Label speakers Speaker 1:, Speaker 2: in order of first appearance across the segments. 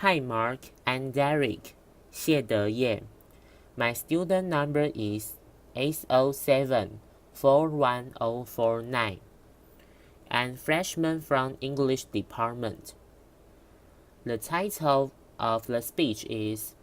Speaker 1: Hi Mark, I'm Darieth Chisolm. My student number is 807-41049. I'm freshman from English department. The title of the speech is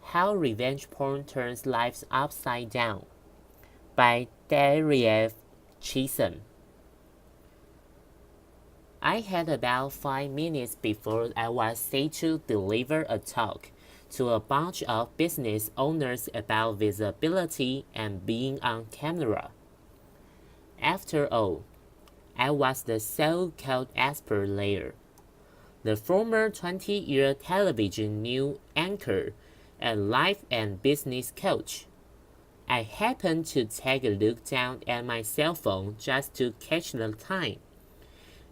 Speaker 1: How Revenge Porn Turns Lives Upside Down by Darieth Chisolm. I had about 5 minutes before I was set to deliver a talk to a bunch of business owners about visibility and being on camera. After all, I was the so-called expert there, the former 20-year television news anchor and life and business coach. I happened to take a look down at my cell phone just to catch the time,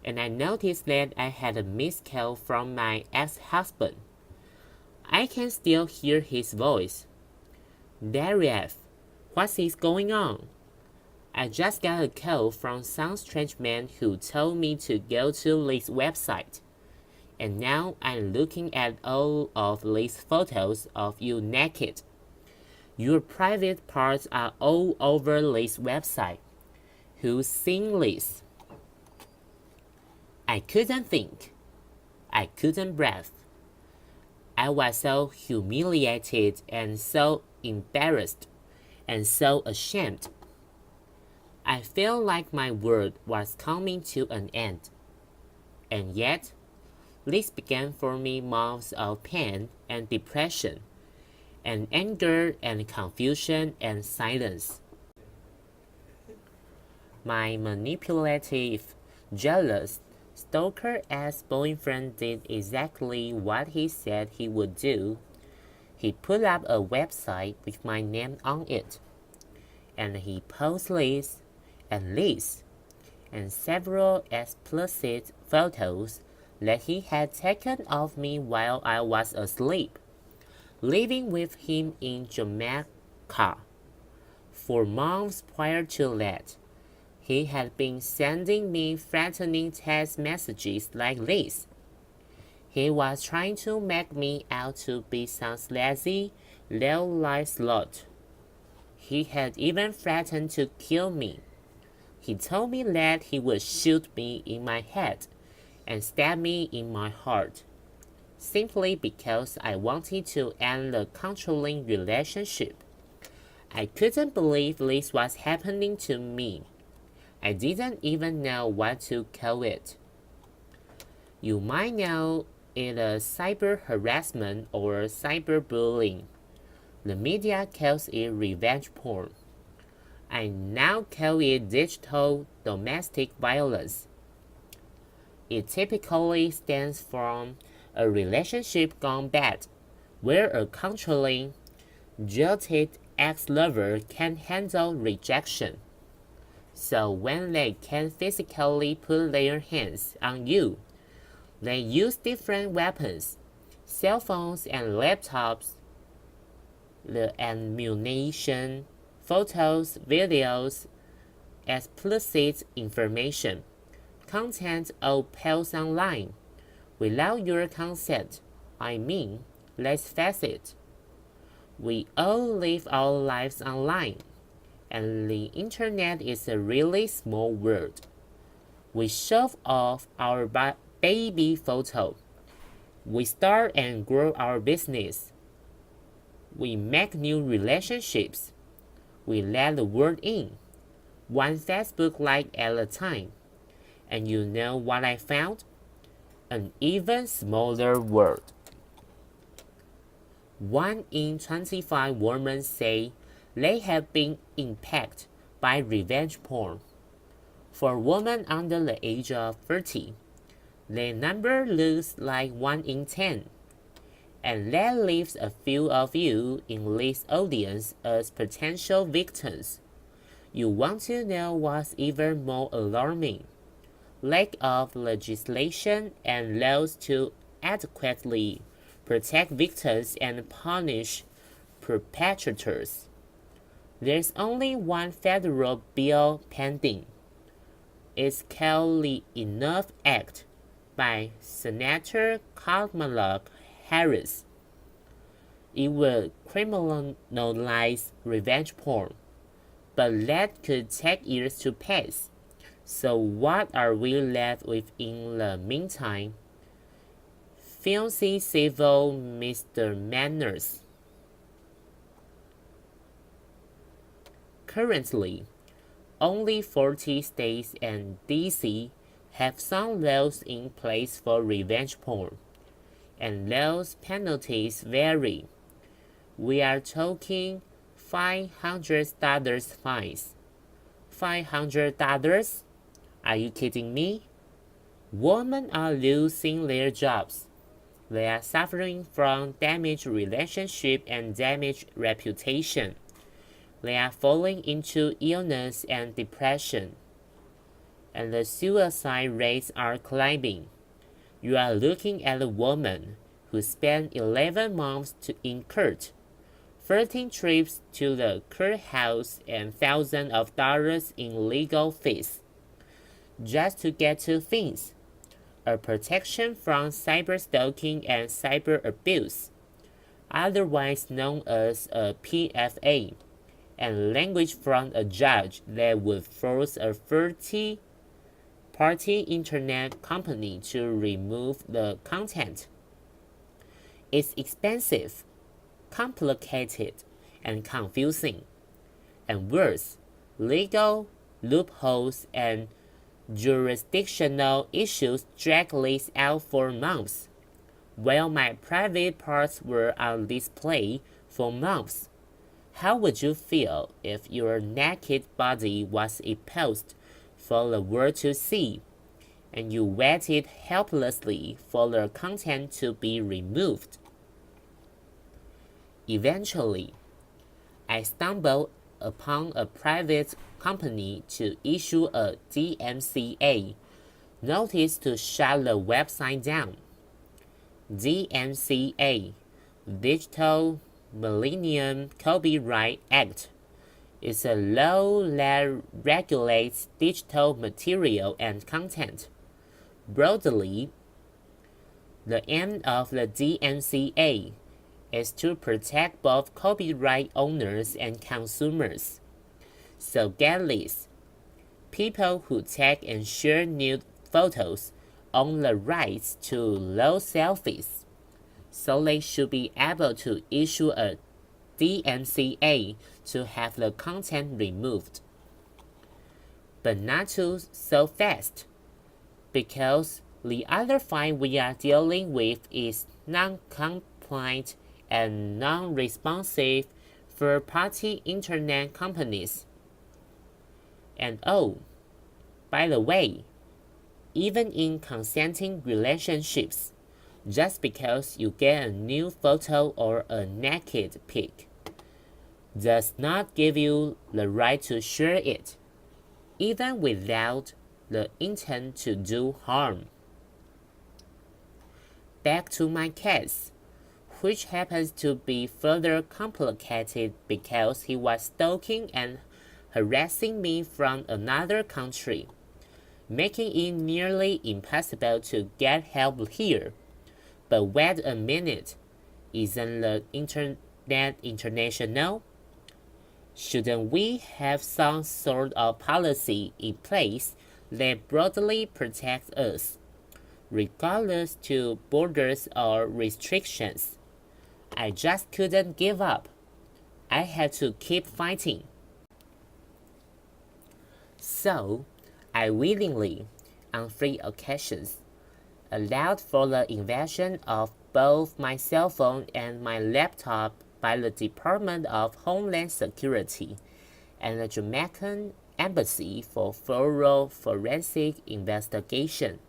Speaker 1: and I noticed that I had a missed call from my ex-husband. I can still hear his voice. Darieth, what is going on? I just got a call from some strange man who told me to go to this website. And now I'm looking at all of these photos of you naked. Your private parts are all over this website. Who's seen this? I couldn't think. I couldn't breathe. I was so humiliated and so embarrassed and so ashamed. I felt like my world was coming to an end. And yet, this began for me months of pain and depression, and anger and confusion and silence. My manipulative, jealous, stalker ex-boyfriend did exactly what he said he would do. He put up a website with my name on it, and he posted this and this, and several explicit photos that he had taken of me while I was asleep, living with him in Jamaica. For months prior to that, he had been sending me threatening text messages like this. He was trying to make me out to be some sleazy, low-life slut. He had even threatened to kill me. He told me that he would shoot me in my head and stab me in my heart, simply because I wanted to end the controlling relationship. I couldn't believe this was happening to me. I didn't even know what to call it. You might know it as cyber harassment or cyberbullying. The media calls it revenge porn. I now call it digital domestic violence. It typically stems from a relationship gone bad, where a controlling, jilted ex-lover can't handle rejection. So when they can physically put their hands on you, they use different weapons, cell phones and laptops, the ammunition, photos, videos, explicit information, content all posted online, without your consent. I mean, let's face it, we all live our lives online, and the internet is a really small world. We show off our baby photo. We start and grow our business. We make new relationships. We let the world in, one Facebook like at a time. And you know what I found? An even smaller world. 1 in 25 women say they have been impacted by revenge porn. For women under the age of 30, the number looks like 1 in 10. And that leaves a few of you in this audience as potential victims. You want to know what's even more alarming? Lack of legislation and laws to adequately protect victims and punish perpetrators. There's only one federal bill pending. It's called the Enough Act by Senator Kamala Harris. It would criminalize revenge porn, but that could take years to pass. So what are we left with in the meantime? Filthy civil misdemeanors. Currently, only 40 states and DC have some laws in place for revenge porn, and those penalties vary. We are talking $500 fines. $500? Are you kidding me? Women are losing their jobs. They are suffering from damaged relationship and damaged reputation. They are falling into illness and depression. And the suicide rates are climbing. You are looking at a woman who spent 11 months in court, 13 trips to the courthouse, and thousands of dollars in legal fees, just to get two things: a protection from cyber stalking and cyber abuse, otherwise known as a PFA, and language from a judge that would force a third-party internet company to remove the content. It's expensive, complicated, and confusing. And worse, legal loopholes and jurisdictional issues drag this out for months, while my private parts were on display for months. How would you feel if your naked body was exposed for the world to see, and you waited helplessly for the content to be removed? Eventually, I stumbled upon a private company to issue a DMCA notice to shut the website down. DMCA, Digital Millennium Copyright Act, is a law that regulates digital material and content. Broadly, the aim of the DMCA is to protect both copyright owners and consumers. So get this: people who take and share nude photos own the rights to those selfies, so they should be able to issue a DMCA to have the content removed. But not too so fast, because the other fine we are dealing with is non-compliant and non-responsive third-party internet companies. And oh, by the way, even in consenting relationships, just because you get a new photo or a naked pic does not give you the right to share it, even without the intent to do harm. Back to my case, which happens to be further complicated because he was stalking and harassing me from another country, making it nearly impossible to get help here. But wait a minute, isn't the internet international? Shouldn't we have some sort of policy in place that broadly protects us, regardless to borders or restrictions? I just couldn't give up. I had to keep fighting. So, I willingly, on 3 occasions, allowed for the invasion of both my cell phone and my laptop by the Department of Homeland Security and the Jamaican Embassy for thorough forensic investigation.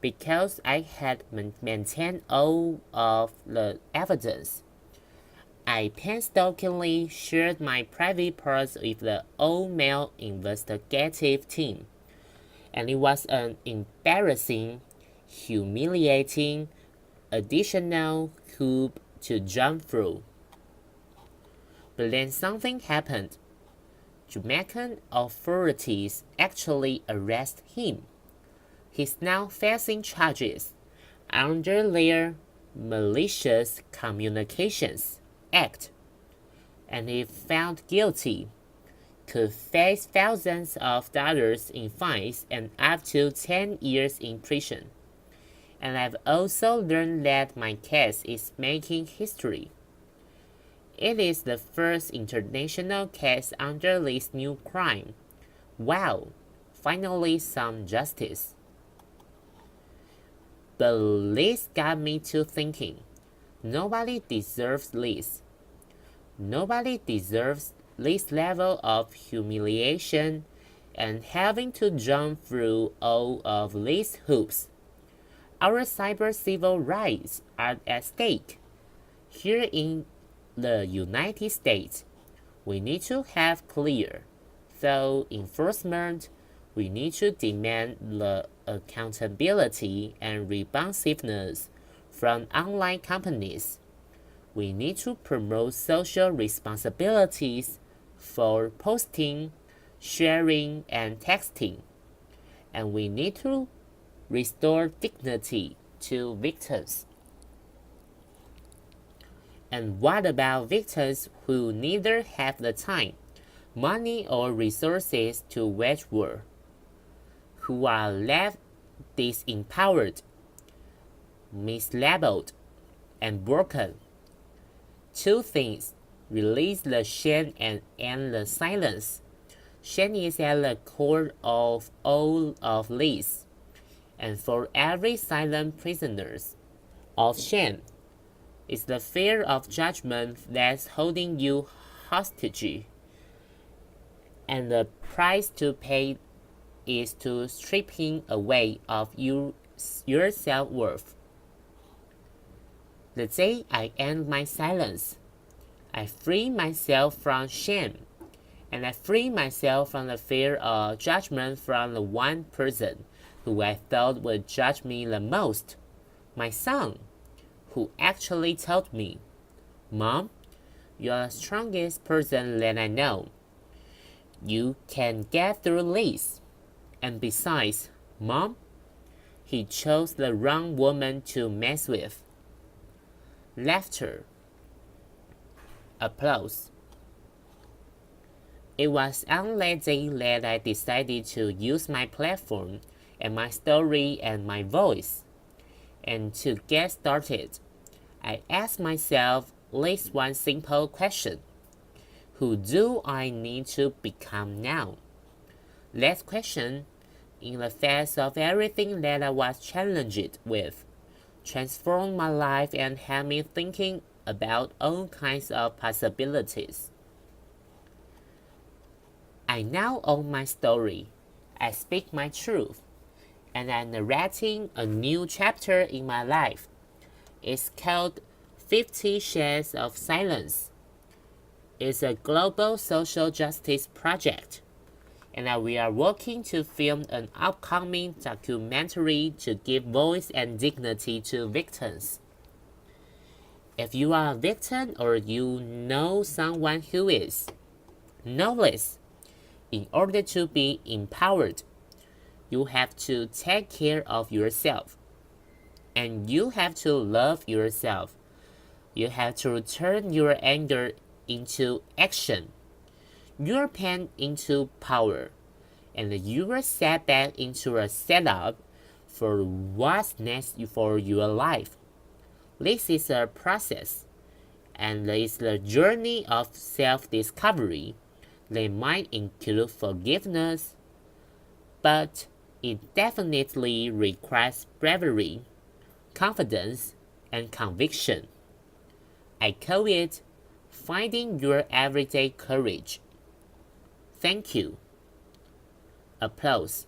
Speaker 1: Because I had maintained all of the evidence, I painstakingly shared my private parts with the all-male investigative team, and it was an embarrassing, humiliating, additional hoop to jump through. But then something happened. Jamaican authorities actually arrested him. He's now facing charges, under their Malicious Communications Act, and if found guilty, could face thousands of dollars in fines and up to 10 years in prison. And I've also learned that my case is making history. It is the first international case under this new crime. Wow, finally some justice. But this got me to thinking, nobody deserves this. Nobody deserves this level of humiliation and having to jump through all of these hoops. Our cyber civil rights are at stake. Here in the United States, we need to have clear, thorough enforcement. We need to demand the accountability and responsiveness from online companies. We need to promote social responsibilities for posting, sharing, and texting. And we need to restore dignity to victims. And what about victims who neither have the time, money, or resources to wage war? Who are left disempowered, mislabeled, and broken? Two things: release the shame and end the silence. Shame is at the core of all of this, and for every silent prisoner of shame is the fear of judgment that's holding you hostage, and the price to pay is to stripping away of your self-worth. The day I end my silence, I free myself from shame, and I free myself from the fear of judgment from the one person who I thought would judge me the most, my son, who actually told me, "Mom, you're the strongest person that I know. You can get through this. And besides, Mom, he chose the wrong woman to mess with." Laughter. Applause. It was on that day that I decided to use my platform and my story and my voice. And to get started, I asked myself this one simple question: who do I need to become now? That question, in the face of everything that I was challenged with, transformed my life and had me thinking about all kinds of possibilities. I now own my story. I speak my truth, and I'm narrating a new chapter in my life. It's called 50 Shades of Silence. It's a global social justice project, and we are working to film an upcoming documentary to give voice and dignity to victims. If you are a victim or you know someone who is, know this: in order to be empowered, you have to take care of yourself. And you have to love yourself. You have to turn your anger into action, your pain into power, and your setback into a setup for what's next for your life. This is a process, and it's the journey of self-discovery. They might include forgiveness, but it definitely requires bravery, confidence, and conviction. I call it finding your everyday courage. Thank you. Applause.